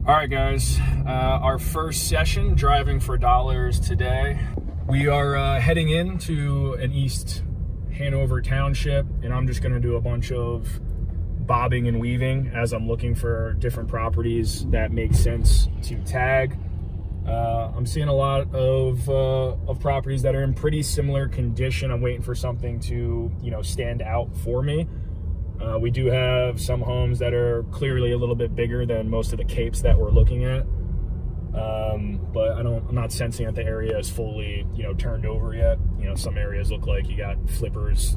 All right, guys, our first session, Driving for Dollars today. We are heading into an East Hanover township, and I'm just going to do a bunch of bobbing and weaving as I'm looking for different properties that make sense to tag. I'm seeing a lot of properties that are in pretty similar condition. I'm waiting for something to, stand out for me. We do have some homes that are clearly a little bit bigger than most of the capes that we're looking at. But I'm not sensing that the area is fully, turned over yet. Some areas look like you got flippers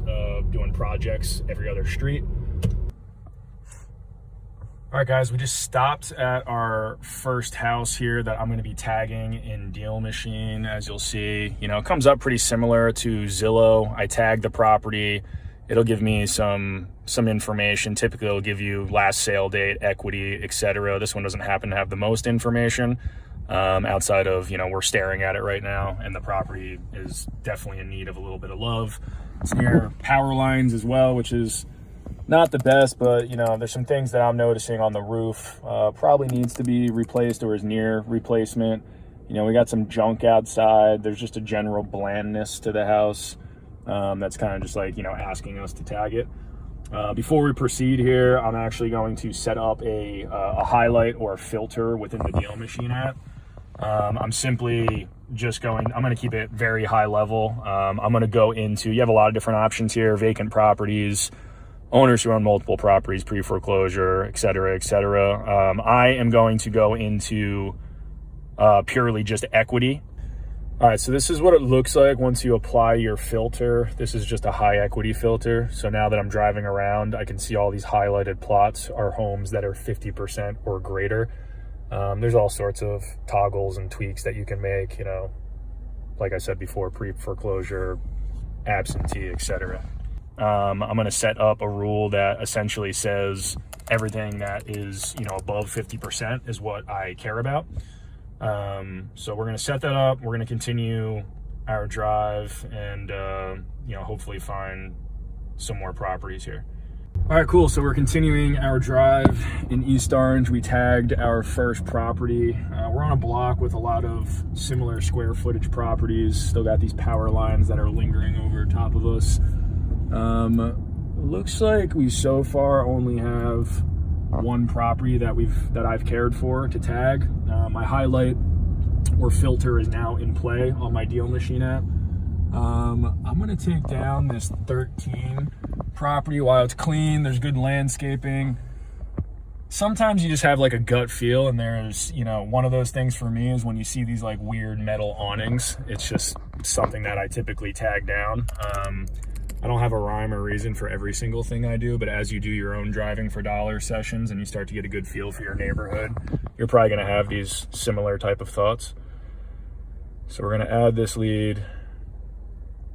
doing projects every other street. All right, guys, we just stopped at our first house here that I'm going to be tagging in Deal Machine. As you'll see, it comes up pretty similar to Zillow. I tag the property. It'll give me some information. Typically, it'll give you last sale date, equity, etc. This one doesn't happen to have the most information outside of, we're staring at it right now, and the property is definitely in need of a little bit of love. It's near power lines as well, which is not the best, but, there's some things that I'm noticing on the roof. Probably needs to be replaced or is near replacement. We got some junk outside. There's just a general blandness to the house. That's kind of just like, asking us to tag it. Before we proceed here, I'm actually going to set up a highlight or a filter within the Deal Machine app. I'm simply just I'm going to keep it very high level. I'm going to go into, you have a lot of different options here: vacant properties, owners who own multiple properties, pre-foreclosure, et cetera, et cetera. I am going to go into purely just equity. All right, so this is what it looks like once you apply your filter. This is just a high equity filter. So now that I'm driving around, I can see all these highlighted plots are homes that are 50% or greater. There's all sorts of toggles and tweaks that you can make, like I said before, pre-foreclosure, absentee, etc. I'm going to set up a rule that essentially says everything that is, above 50% is what I care about. So we're going to set that up. We're going to continue our drive and, hopefully find some more properties here. All right, cool. So we're continuing our drive in East Orange. We tagged our first property. We're on a block with a lot of similar square footage properties. Still got these power lines that are lingering over top of us. Looks like we so far only have one property that I've cared for to tag. My highlight or filter is now in play on my Deal Machine app. I'm going to take down this 13 property. While it's clean, there's good landscaping. Sometimes you just have like a gut feel, and there's, one of those things for me is when you see these like weird metal awnings. It's just something that I typically tag down. I don't have a rhyme or reason for every single thing I do, but as you do your own Driving for Dollar sessions and you start to get a good feel for your neighborhood, you're probably going to have these similar type of thoughts. So we're going to add this lead.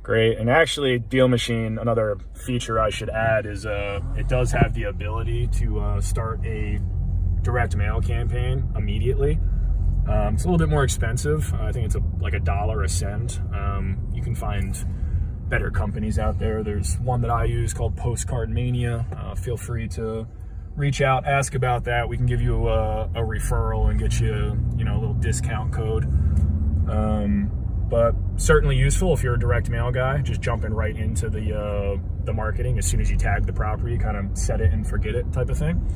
Great. And actually, Deal Machine, another feature I should add is it does have the ability to start a direct mail campaign immediately. It's a little bit more expensive. I think it's like $1 a send. You can find better companies out there. There's one that I use called Postcard Mania. Feel free to reach out, ask about that. We can give you a referral and get you, a little discount code. But certainly useful if you're a direct mail guy, just jumping right into the marketing as soon as you tag the property, kind of set it and forget it type of thing.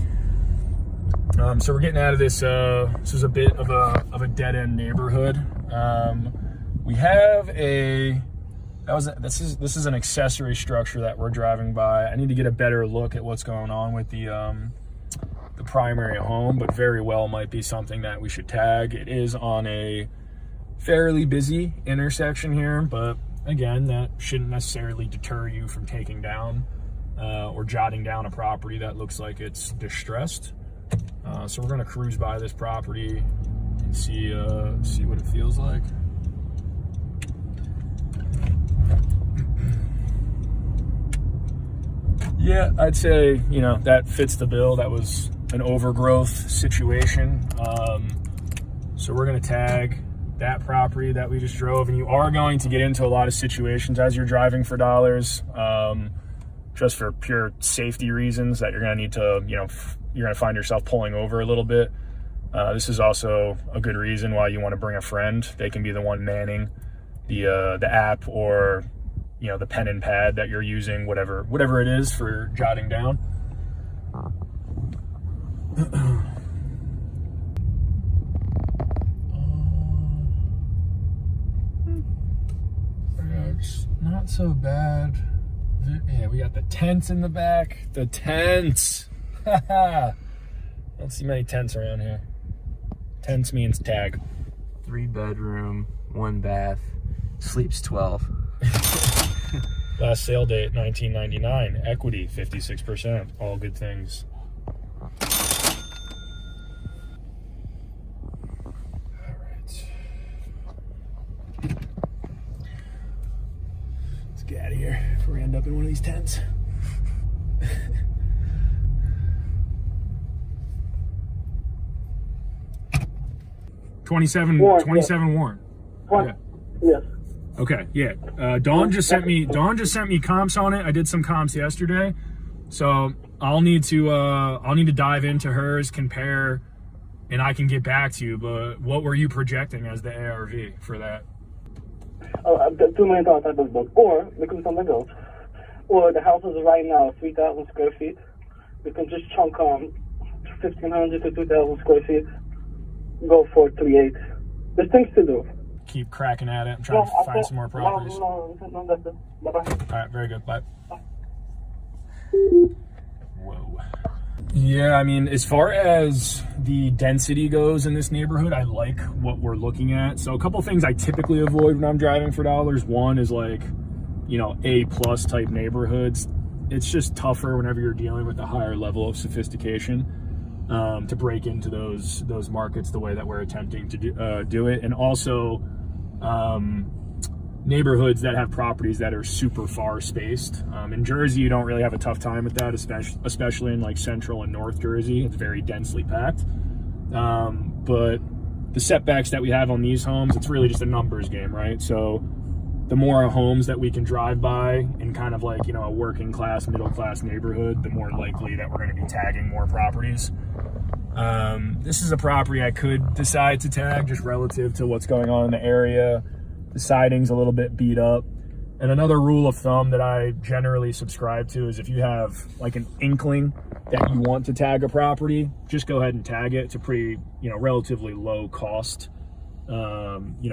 So we're getting out of this. This is a bit of a dead end neighborhood. We have this is an accessory structure that we're driving by. I need to get a better look at what's going on with the primary home, but very well might be something that we should tag. It is on a fairly busy intersection here, but again, that shouldn't necessarily deter you from taking down or jotting down a property that looks like it's distressed. So we're going to cruise by this property and see what it feels like. Yeah, I'd say, that fits the bill. That was an overgrowth situation. So we're going to tag that property that we just drove, and you are going to get into a lot of situations as you're driving for dollars, just for pure safety reasons that you're going to need to, you're going to find yourself pulling over a little bit. This is also a good reason why you want to bring a friend. They can be the one manning the app, or the pen and pad that you're using, whatever it is for jotting down. It's not so bad. Yeah, we got the tents in the back. The tents. Don't see many tents around here. Tents means tag. 3-bedroom, 1 bath, sleeps 12. Last sale date, 1999. Equity, 56%. All good things. All right. Let's get out of here before we end up in one of these tents. $27 Warren. Yeah. Yes. Okay, yeah. Dawn just sent me comps on it. I did some comps yesterday, so I'll need to dive into hers, compare, and I can get back to you. But what were you projecting as the ARV for that? Oh, I've got too many thoughts at this book. Or we can do something else. Or the house is right now 3,000 square feet. We can just chunk 1,500 to 2,000 square feet. Go for 3.8. There's things to do. Keep cracking at it. I'm trying to find some more properties. No, that's it. Bye-bye. All right, very good. Bye. Whoa. Yeah, I mean, as far as the density goes in this neighborhood, I like what we're looking at. So a couple things I typically avoid when I'm driving for dollars. One is like, A+ type neighborhoods. It's just tougher whenever you're dealing with a higher level of sophistication. To break into those markets the way that we're attempting to do it, and also neighborhoods that have properties that are super far spaced. In Jersey, you don't really have a tough time with that, especially in like Central and North Jersey. It's very densely packed. But the setbacks that we have on these homes, it's really just a numbers game, right? So the more homes that we can drive by in kind of like, a working class, middle class neighborhood, the more likely that we're going to be tagging more properties. This is a property I could decide to tag just relative to what's going on in the area. The siding's a little bit beat up. And another rule of thumb that I generally subscribe to is if you have like an inkling that you want to tag a property, just go ahead and tag it. It's a pretty, relatively low cost,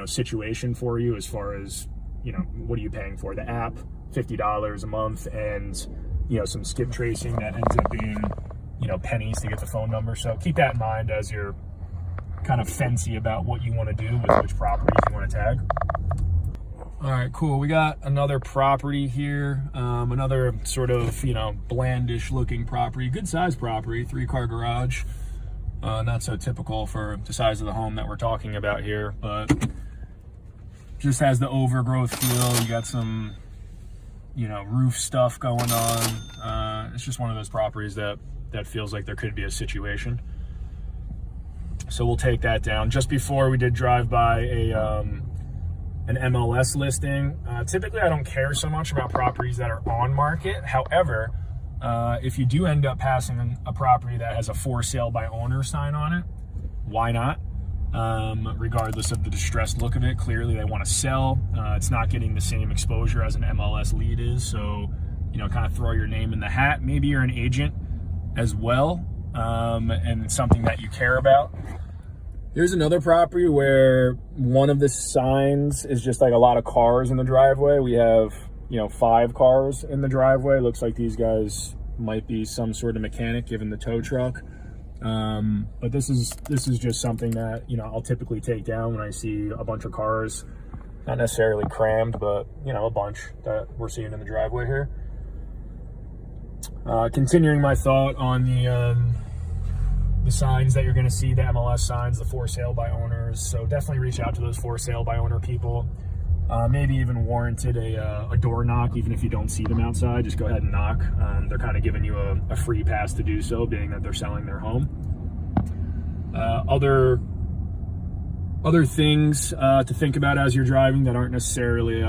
situation for you as far as, what are you paying for? The app, $50 a month, and, some skip tracing that ends up being, pennies to get the phone number. So keep that in mind as you're kind of fancy about what you want to do with which properties you want to tag. All right, cool. We got another property here. Another sort of, blandish looking property, good size property, 3-car garage. Not so typical for the size of the home that we're talking about here, but just has the overgrowth feel. You got some, roof stuff going on. It's just one of those properties that feels like there could be a situation. So we'll take that down. Just before we did drive by an MLS listing. Typically, I don't care so much about properties that are on market. However, if you do end up passing a property that has a for sale by owner sign on it, why not? Regardless of the distressed look of it, clearly they want to sell. It's not getting the same exposure as an MLS lead is. So, kind of throw your name in the hat. Maybe you're an agent as well, and it's something that you care about. Here's another property where one of the signs is just like a lot of cars in the driveway. We have, 5 cars in the driveway. Looks like these guys might be some sort of mechanic given the tow truck. But this is just something that, I'll typically take down when I see a bunch of cars, not necessarily crammed, but, a bunch that we're seeing in the driveway here. Continuing my thought on the signs that you're going to see, the MLS signs, the for sale by owners. So definitely reach out to those for sale by owner people. Maybe even warranted a door knock, even if you don't see them outside. Just go ahead and knock. They're kind of giving you a free pass to do so, being that they're selling their home. Other things to think about as you're driving that aren't necessarily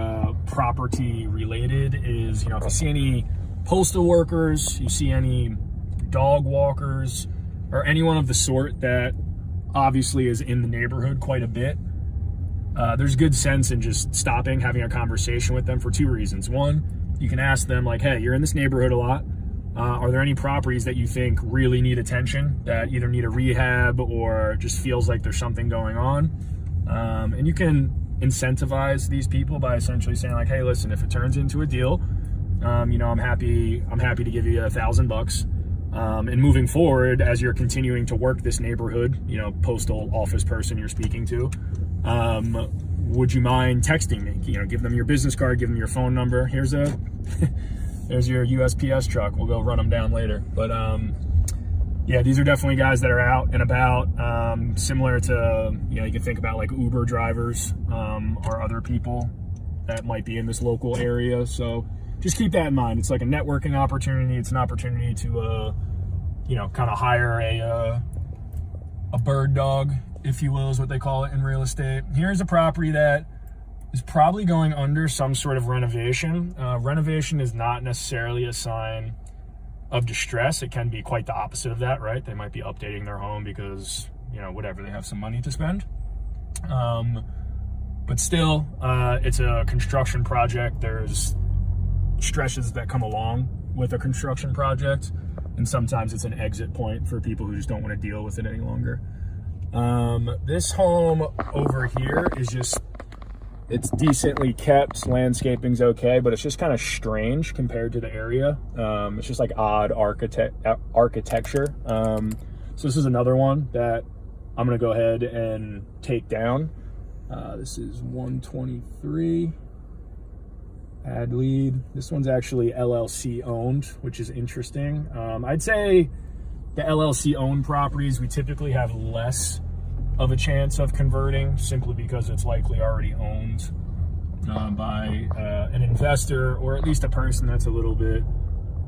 property related is, if you see any postal workers, you see any dog walkers, or anyone of the sort that obviously is in the neighborhood quite a bit, there's good sense in just stopping, having a conversation with them for two reasons. One, you can ask them like, hey, you're in this neighborhood a lot. Are there any properties that you think really need attention, that either need a rehab or just feels like there's something going on? And you can incentivize these people by essentially saying like, hey, listen, if it turns into a deal, you know, I'm happy to give you $1,000. And moving forward, as you're continuing to work this neighborhood, you know, postal office person you're speaking to, would you mind texting me? You know, give them your business card, give them your phone number. Here's your USPS truck. We'll go run them down later. But yeah, these are definitely guys that are out and about, similar to, you know, you can think about like Uber drivers, or other people that might be in this local area. So just keep that in mind. It's like a networking opportunity. It's an opportunity to, you know, kind of hire a bird dog, if you will, is what they call it in real estate. Here's a property that is probably going under some sort of renovation. Renovation is not necessarily a sign of distress. It can be quite the opposite of that, right? They might be updating their home because, you know, whatever, they have some money to spend. But still, it's a construction project. There's stresses that come along with a construction project, and sometimes it's an exit point for people who just don't want to deal with it any longer. This home over here is just, it's decently kept, landscaping's okay, but it's just kind of strange compared to the area. It's just like odd architecture. So this is another one that I'm gonna go ahead and take down. This is 123. Add lead. This one's actually LLC owned, which is interesting. I'd say the LLC owned properties, we typically have less of a chance of converting, simply because it's likely already owned by an investor, or at least a person that's a little bit,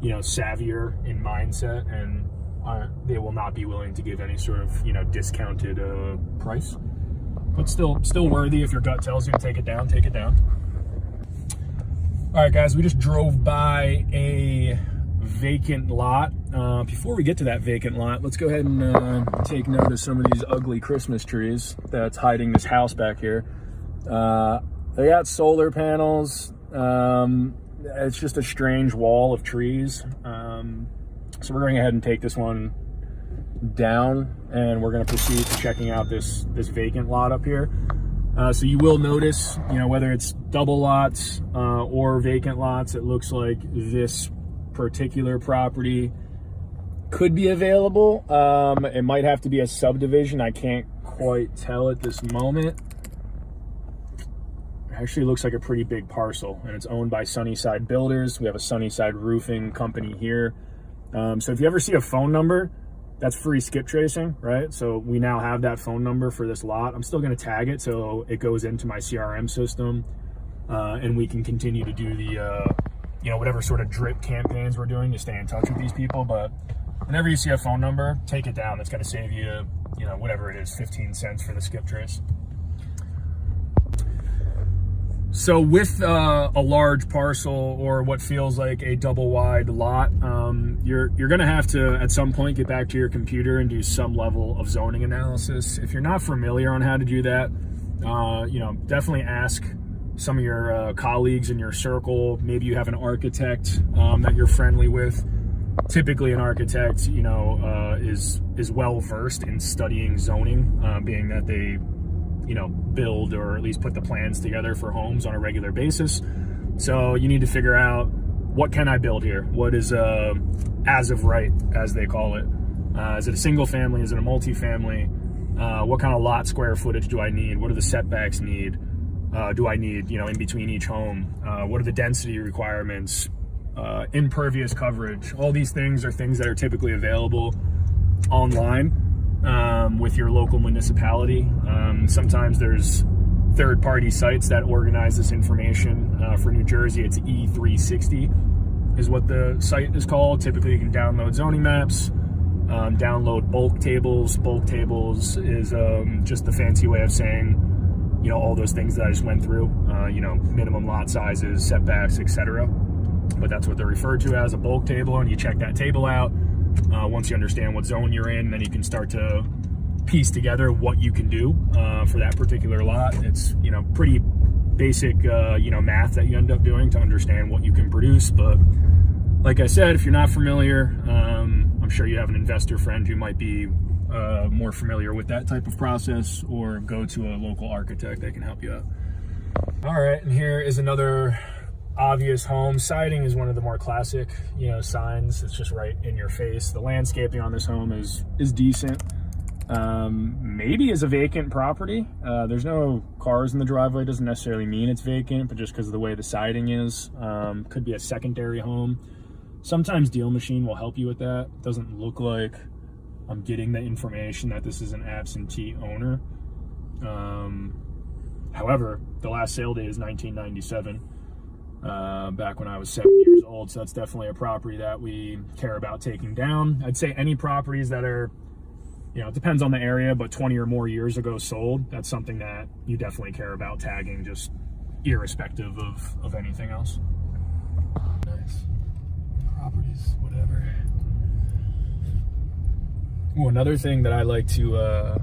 you know, savvier in mindset, and they will not be willing to give any sort of, you know, discounted price. But still worthy. If your gut tells you to take it down, take it down. All right, guys, we just drove by a vacant lot. Before we get to that vacant lot, let's go ahead and take note of some of these ugly Christmas trees that's hiding this house back here. They got solar panels. It's just a strange wall of trees. So we're going ahead and take this one down, and we're going to proceed to checking out this vacant lot up here. So you will notice, you know, whether it's double lots or vacant lots, it looks like this particular property could be available. It might have to be a subdivision. I can't quite tell at this moment. It actually looks like a pretty big parcel, and it's owned by Sunnyside Builders. We have a Sunnyside roofing company here. So if you ever see a phone number, that's free skip tracing, right? So we now have that phone number for this lot. I'm still gonna tag it so it goes into my CRM system, and we can continue to do the, you know, whatever sort of drip campaigns we're doing to stay in touch with these people. But whenever you see a phone number, take it down. That's gonna save you, you know, whatever it is, 15 cents for the skip trace. So with a large parcel, or what feels like a double wide lot, you're going to have to at some point get back to your computer and do some level of zoning analysis. If you're not familiar on how to do that, you know, definitely ask some of your colleagues in your circle. Maybe you have an architect that you're friendly with. Typically an architect, you know, is well versed in studying zoning, being that they, you know, build or at least put the plans together for homes on a regular basis. So you need to figure out, what can I build here? What is as of right, as they call it? Is it a single family? Is it a multifamily? What kind of lot square footage do I need? What do the setbacks need? Do I need, you know, in between each home? What are the density requirements? Impervious coverage? All these things are things that are typically available online with your local municipality. Sometimes there's third-party sites that organize this information. For New Jersey, it's E360 is what the site is called. Typically, you can download zoning maps, download bulk tables. Bulk tables is just the fancy way of saying, you know, all those things that I just went through, you know, minimum lot sizes, setbacks, etc. But that's what they're referred to as, a bulk table, and you check that table out. Once you understand what zone you're in, then you can start to piece together what you can do for that particular lot. It's, you know, pretty basic, you know, math that you end up doing to understand what you can produce. But like I said, if you're not familiar, I'm sure you have an investor friend who might be more familiar with that type of process, or go to a local architect that can help you out. All right, and here is another obvious home. Siding is one of the more classic, you know, signs. It's just right in your face. The landscaping on this home is decent. Maybe is a vacant property. There's no cars in the driveway. Doesn't necessarily mean it's vacant, but just because of the way the siding is, could be a secondary home. Sometimes Deal Machine will help you with that. It doesn't look like I'm getting the information that this is an absentee owner. However, the last sale date is 1997, back when I was 7 years old. So that's definitely a property that we care about taking down. I'd say any properties that are, you know, it depends on the area, but 20 or more years ago sold, that's something that you definitely care about tagging, just irrespective of anything else. Nice. Properties, whatever. Ooh, another thing that I like to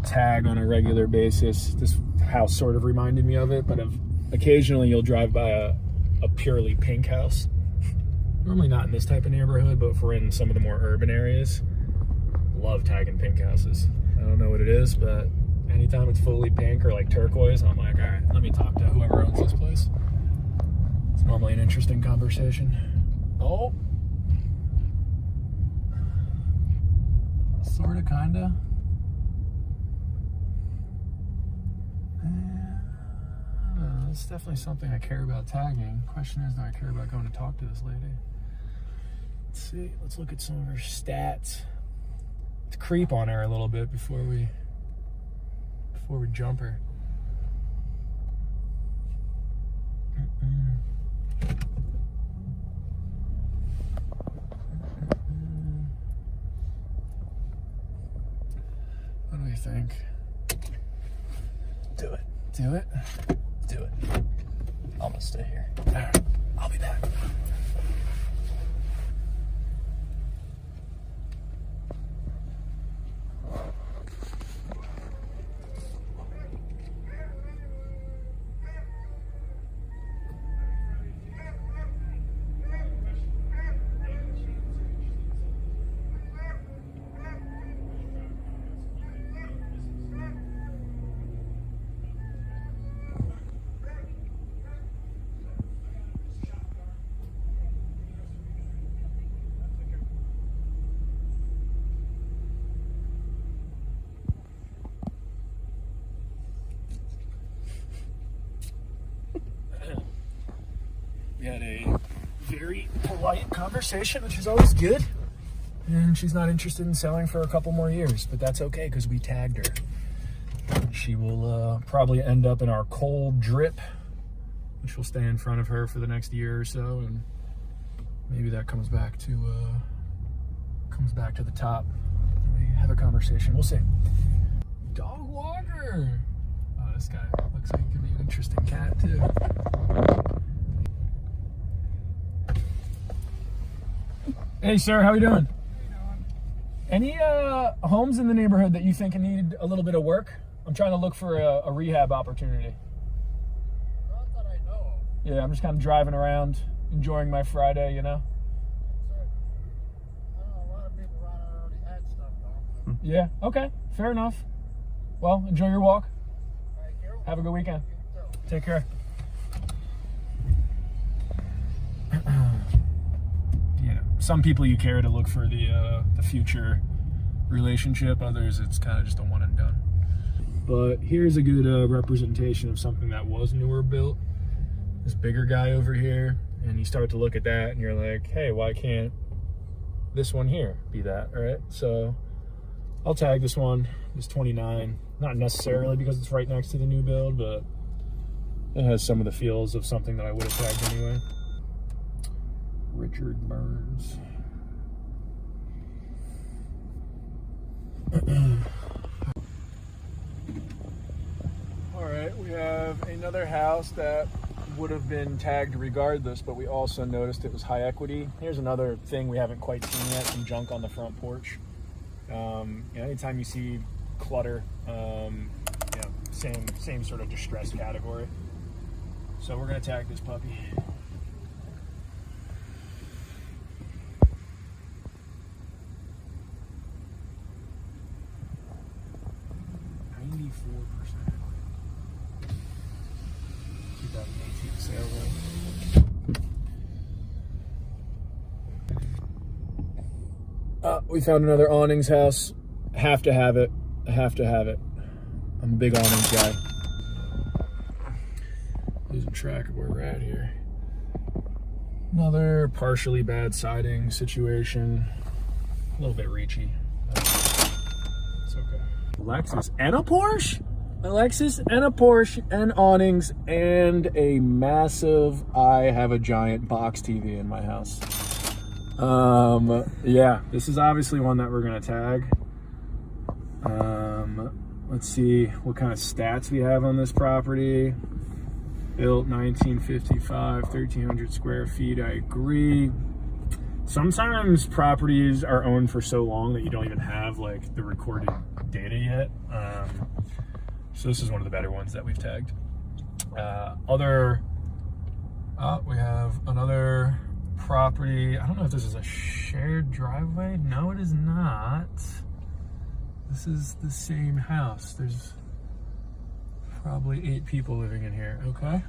tag on a regular basis, this house sort of reminded me of it, but occasionally you'll drive by a purely pink house. Normally not in this type of neighborhood, but if we're in some of the more urban areas, love tagging pink houses. I don't know what it is, but anytime it's fully pink or like turquoise, I'm like, all right, let me talk to whoever owns this place. It's normally an interesting conversation. Oh. Sorta, kinda. It's definitely something I care about tagging. Question is, do I care about going to talk to this lady? Let's see. Let's look at some of her stats. Let's creep on her a little bit before we jump her. What do you think? Do it. Do it. Do it. I'm gonna stay here. All right. I'll be back. We had a very polite conversation, which is always good. And she's not interested in selling for a couple more years, but that's okay because we tagged her. She will probably end up in our cold drip, which will stay in front of her for the next year or so, and maybe that comes back to the top. We have a conversation. We'll see. Dog walker. Oh, this guy looks like he could be an interesting cat too. Hey, sir, how you doing? Any homes in the neighborhood that you think need a little bit of work? I'm trying to look for a rehab opportunity. Not that I know of. Yeah, I'm just kind of driving around, enjoying my Friday, you know? I don't know, a lot of people around already had stuff done. Yeah, okay, fair enough. Well, enjoy your walk. Thank you. Have a good weekend. You too. Take care. You know, some people you care to look for the future relationship. Others, it's kind of just a one and done. But here's a good representation of something that was newer built. This bigger guy over here, and you start to look at that, and you're like, hey, why can't this one here be that, right? So I'll tag this one. It's 29. Not necessarily because it's right next to the new build, but it has some of the feels of something that I would have tagged anyway. Richard Burns. All right, we have another house that would have been tagged regardless, but we also noticed it was high equity. Here's another thing we haven't quite seen yet, some junk on the front porch. Anytime you see clutter. Same sort of distress category. So we're gonna tag this puppy. Sale we found another awnings house. Have to have it. I'm a big awnings guy. Losing track of where we're at here. Another partially bad siding situation. A little bit reachy. It's okay. Lexus and a Porsche. A Lexus and a Porsche and awnings and a massive, I have a giant box TV in my house. Yeah, this is obviously one that we're gonna tag. Let's see what kind of stats we have on this property. Built 1955, 1,300 square feet, I agree. Sometimes properties are owned for so long that you don't even have like the recorded data yet. So this is one of the better ones that we've tagged. We have another property. I don't know if this is a shared driveway. No, it is not. This is the same house. There's probably 8 people living in here. Okay.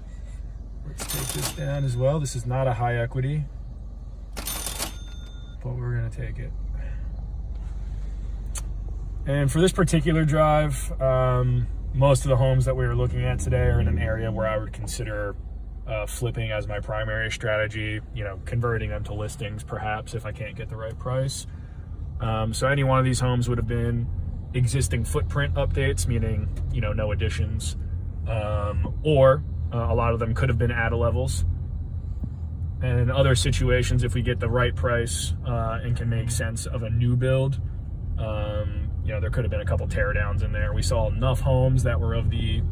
Let's take this down as well. This is not a high equity, but we're gonna take it. And for this particular drive, most of the homes that we were looking at today are in an area where I would consider flipping as my primary strategy, converting them to listings perhaps if I can't get the right price. So any one of these homes would have been existing footprint updates, meaning, no additions, or a lot of them could have been add-a levels. And in other situations, if we get the right price and can make sense of a new build, there could have been a couple teardowns in there. We saw enough homes that were of the,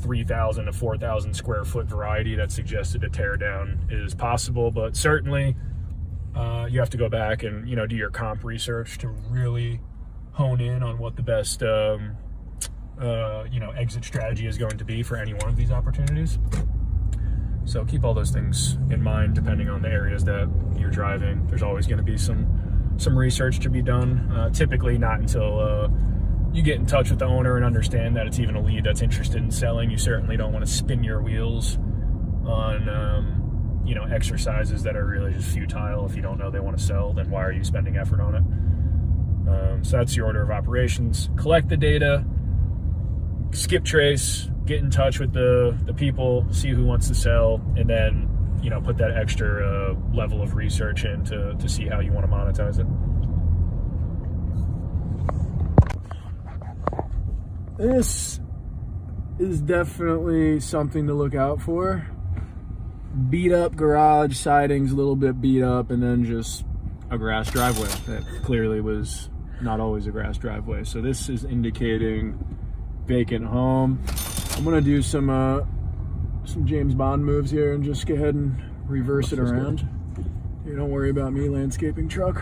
3,000 to 4,000 square foot variety that suggested a teardown is possible. But certainly, you have to go back and, do your comp research to really hone in on what the best, exit strategy is going to be for any one of these opportunities. So keep all those things in mind depending on the areas that you're driving. There's always going to be some research to be done. Typically not until you get in touch with the owner and understand that it's even a lead that's interested in selling. You certainly don't want to spin your wheels on exercises that are really just futile. If you don't know they want to sell, then why are you spending effort on it? So that's the order of operations. Collect the data, skip trace, get in touch with the people, see who wants to sell, and then put that extra level of research in to see how you want to monetize it. This is definitely something to look out for. Beat up garage, siding's a little bit beat up, and then just a grass driveway that clearly was not always a grass driveway. So this is indicating vacant home. I'm gonna do some James Bond moves here and just go ahead and reverse it around. You don't worry about me, landscaping truck.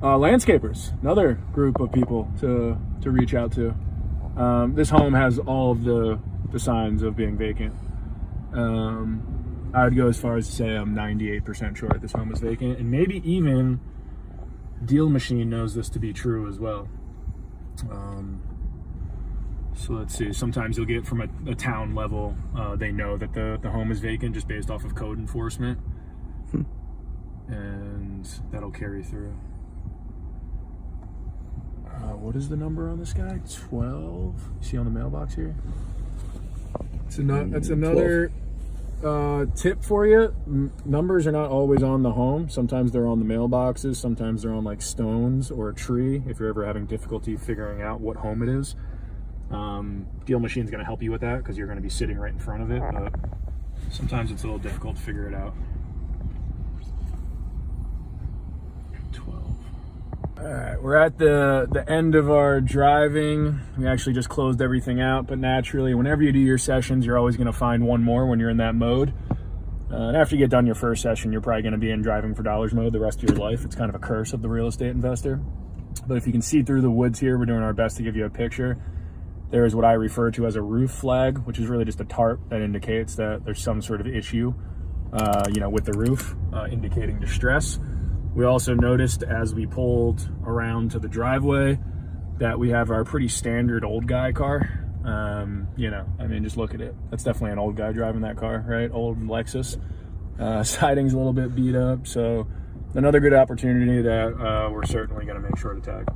Landscapers, another group of people to reach out to. This home has all of the signs of being vacant. I would go as far as to say I'm 98% sure this home is vacant, and maybe even Deal Machine knows this to be true as well. So let's see, sometimes you'll get from a town level, they know that the home is vacant just based off of code enforcement. And that'll carry through. What is the number on this guy? 12? You see on the mailbox here? That's another tip for you. Numbers are not always on the home. Sometimes they're on the mailboxes. Sometimes they're on like stones or a tree if you're ever having difficulty figuring out what home it is. Deal Machine's going to help you with that because you're going to be sitting right in front of it, but sometimes it's a little difficult to figure it out. 12. All right, we're at the end of our driving. We actually just closed everything out, but naturally, whenever you do your sessions, you're always going to find one more when you're in that mode. And after you get done your first session, you're probably going to be in Driving for Dollars mode the rest of your life. It's kind of a curse of the real estate investor. But if you can see through the woods here, we're doing our best to give you a picture. There is what I refer to as a roof flag, which is really just a tarp that indicates that there's some sort of issue, with the roof, indicating distress. We also noticed as we pulled around to the driveway that we have our pretty standard old guy car. Just look at it. That's definitely an old guy driving that car, right? Old Lexus. Siding's a little bit beat up, so another good opportunity that we're certainly going to make sure to tag.